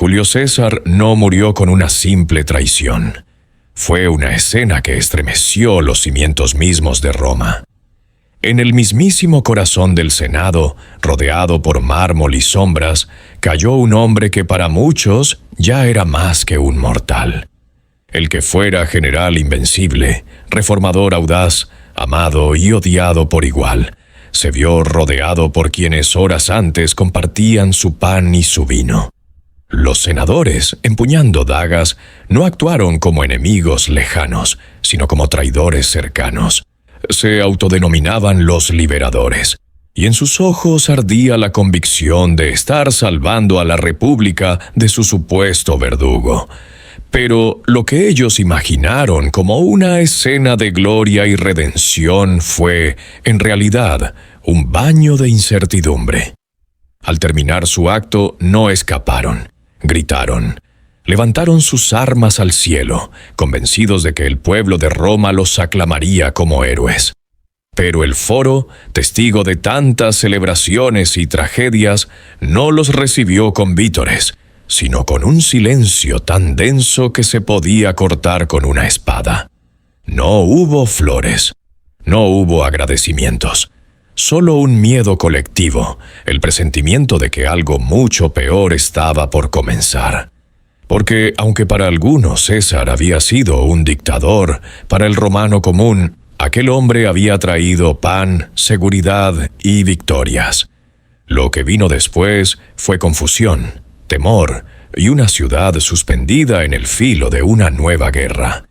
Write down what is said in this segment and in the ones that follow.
Julio César no murió con una simple traición. Fue una escena que estremeció los cimientos mismos de Roma. En el mismísimo corazón del Senado, rodeado por mármol y sombras, cayó un hombre que para muchos ya era más que un mortal. El que fuera general invencible, reformador audaz, amado y odiado por igual, se vio rodeado por quienes horas antes compartían su pan y su vino. Los senadores, empuñando dagas, no actuaron como enemigos lejanos, sino como traidores cercanos. Se autodenominaban los liberadores, y en sus ojos ardía la convicción de estar salvando a la República de su supuesto verdugo. Pero lo que ellos imaginaron como una escena de gloria y redención fue, en realidad, un baño de incertidumbre. Al terminar su acto, no escaparon, gritaron, levantaron sus armas al cielo, convencidos de que el pueblo de Roma los aclamaría como héroes. Pero el foro, testigo de tantas celebraciones y tragedias, no los recibió con vítores, sino con un silencio tan denso que se podía cortar con una espada. No hubo flores, no hubo agradecimientos, solo un miedo colectivo, el presentimiento de que algo mucho peor estaba por comenzar. Porque, aunque para algunos César había sido un dictador, para el romano común, aquel hombre había traído pan, seguridad y victorias. Lo que vino después fue confusión, temor y una ciudad suspendida en el filo de una nueva guerra.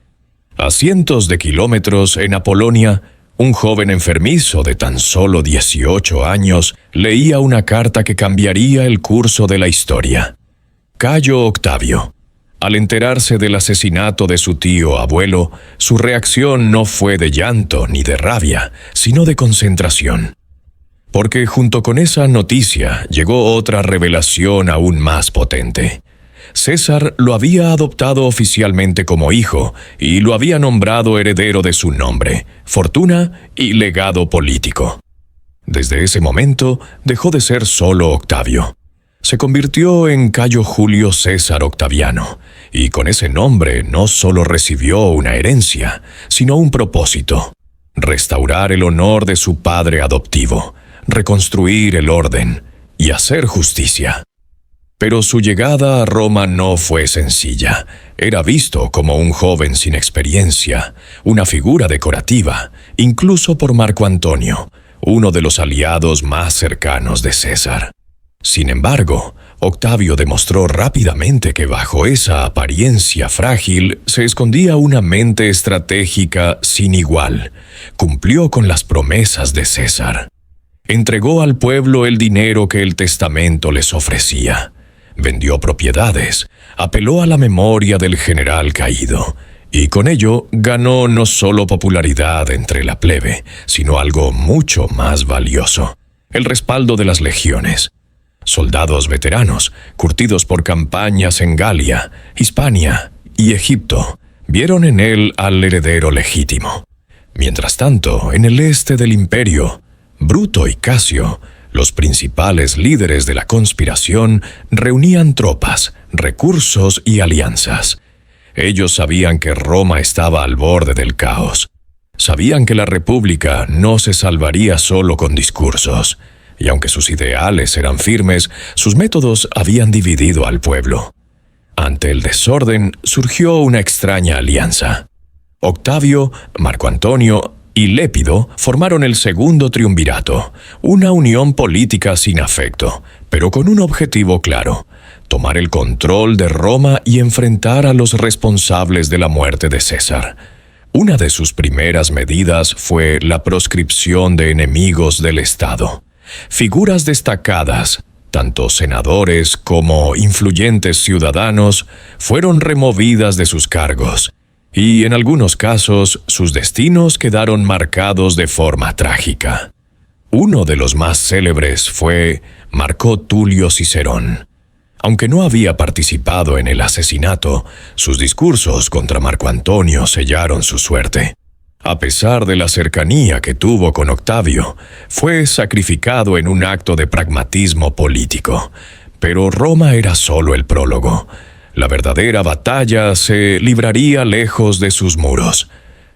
A cientos de kilómetros en Apolonia, un joven enfermizo de tan solo 18 años leía una carta que cambiaría el curso de la historia. Cayo Octavio. Al enterarse del asesinato de su tío abuelo, su reacción no fue de llanto ni de rabia, sino de concentración. Porque junto con esa noticia llegó otra revelación aún más potente. César lo había adoptado oficialmente como hijo y lo había nombrado heredero de su nombre, fortuna y legado político. Desde ese momento dejó de ser solo Octavio. Se convirtió en Cayo Julio César Octaviano, y con ese nombre no solo recibió una herencia, sino un propósito: restaurar el honor de su padre adoptivo, reconstruir el orden y hacer justicia. Pero su llegada a Roma no fue sencilla. Era visto como un joven sin experiencia, una figura decorativa, incluso por Marco Antonio, uno de los aliados más cercanos de César. Sin embargo, Octavio demostró rápidamente que bajo esa apariencia frágil se escondía una mente estratégica sin igual. Cumplió con las promesas de César. Entregó al pueblo el dinero que el testamento les ofrecía. Vendió propiedades, apeló a la memoria del general caído, y con ello ganó no solo popularidad entre la plebe, sino algo mucho más valioso: el respaldo de las legiones. Soldados veteranos, curtidos por campañas en Galia, Hispania y Egipto, vieron en él al heredero legítimo. Mientras tanto, en el este del imperio, Bruto y Casio, los principales líderes de la conspiración, reunían tropas, recursos y alianzas. Ellos sabían que Roma estaba al borde del caos. Sabían que la República no se salvaría solo con discursos. Y aunque sus ideales eran firmes, sus métodos habían dividido al pueblo. Ante el desorden surgió una extraña alianza. Octavio, Marco Antonio y Lépido formaron el segundo triunvirato, una unión política sin afecto, pero con un objetivo claro: tomar el control de Roma y enfrentar a los responsables de la muerte de César. Una de sus primeras medidas fue la proscripción de enemigos del Estado. Figuras destacadas, tanto senadores como influyentes ciudadanos, fueron removidas de sus cargos, y en algunos casos sus destinos quedaron marcados de forma trágica. Uno de los más célebres fue Marco Tulio Cicerón. Aunque no había participado en el asesinato, sus discursos contra Marco Antonio sellaron su suerte. A pesar de la cercanía que tuvo con Octavio, fue sacrificado en un acto de pragmatismo político. Pero Roma era solo el prólogo. La verdadera batalla se libraría lejos de sus muros.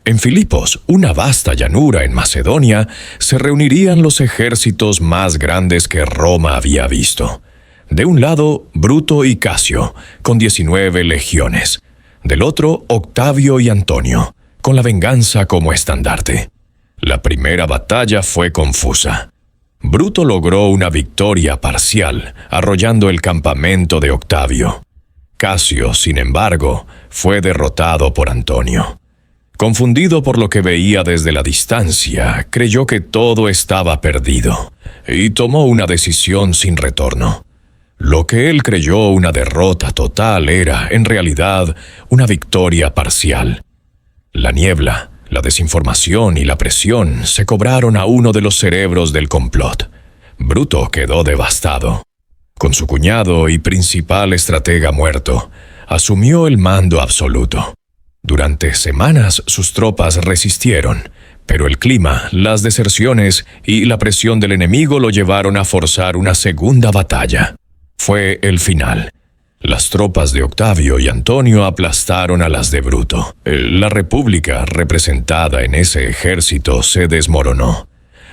En Filipos, una vasta llanura en Macedonia, se reunirían los ejércitos más grandes que Roma había visto. De un lado, Bruto y Casio, con 19 legiones. Del otro, Octavio y Antonio, con la venganza como estandarte. La primera batalla fue confusa. Bruto logró una victoria parcial, arrollando el campamento de Octavio. Casio, sin embargo, fue derrotado por Antonio. Confundido por lo que veía desde la distancia, creyó que todo estaba perdido, y tomó una decisión sin retorno. Lo que él creyó una derrota total era, en realidad, una victoria parcial. La niebla, la desinformación y la presión se cobraron a uno de los cerebros del complot. Bruto quedó devastado. Con su cuñado y principal estratega muerto, asumió el mando absoluto. Durante semanas sus tropas resistieron, pero el clima, las deserciones y la presión del enemigo lo llevaron a forzar una segunda batalla. Fue el final. Las tropas de Octavio y Antonio aplastaron a las de Bruto. La república representada en ese ejército se desmoronó.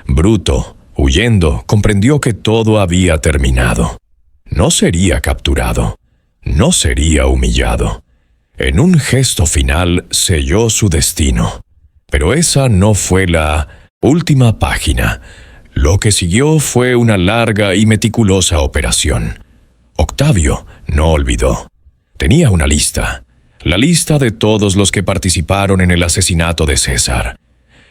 Bruto, huyendo, comprendió que todo había terminado. No sería capturado. No sería humillado. En un gesto final selló su destino. Pero esa no fue la última página. Lo que siguió fue una larga y meticulosa operación. Octavio no olvidó. Tenía una lista. La lista de todos los que participaron en el asesinato de César.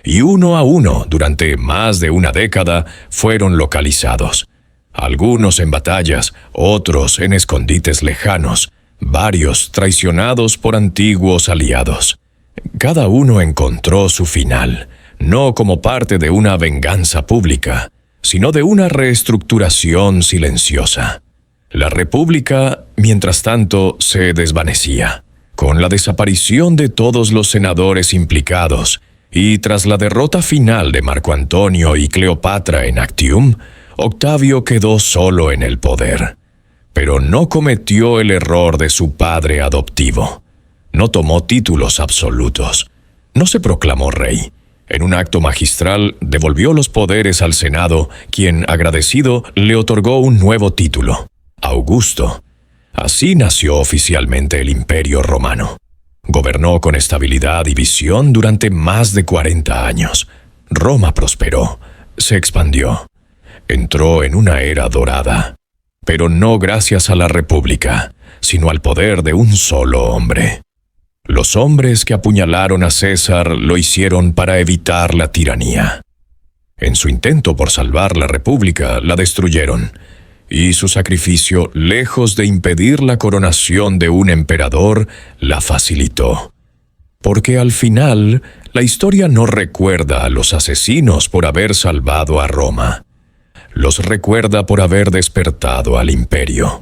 Y uno a uno, durante más de una década, fueron localizados. Algunos en batallas, otros en escondites lejanos, varios traicionados por antiguos aliados. Cada uno encontró su final, no como parte de una venganza pública, sino de una reestructuración silenciosa. La República, mientras tanto, se desvanecía. Con la desaparición de todos los senadores implicados, y tras la derrota final de Marco Antonio y Cleopatra en Actium, Octavio quedó solo en el poder. Pero no cometió el error de su padre adoptivo. No tomó títulos absolutos. No se proclamó rey. En un acto magistral devolvió los poderes al Senado, quien, agradecido, le otorgó un nuevo título, Augusto. Así nació oficialmente el Imperio Romano. Gobernó con estabilidad y visión durante más de 40 años. Roma prosperó, se expandió. Entró en una era dorada. Pero no gracias a la República, sino al poder de un solo hombre. Los hombres que apuñalaron a César lo hicieron para evitar la tiranía. En su intento por salvar la República, la destruyeron, y su sacrificio, lejos de impedir la coronación de un emperador, la facilitó. Porque al final, la historia no recuerda a los asesinos por haber salvado a Roma. Los recuerda por haber despertado al imperio.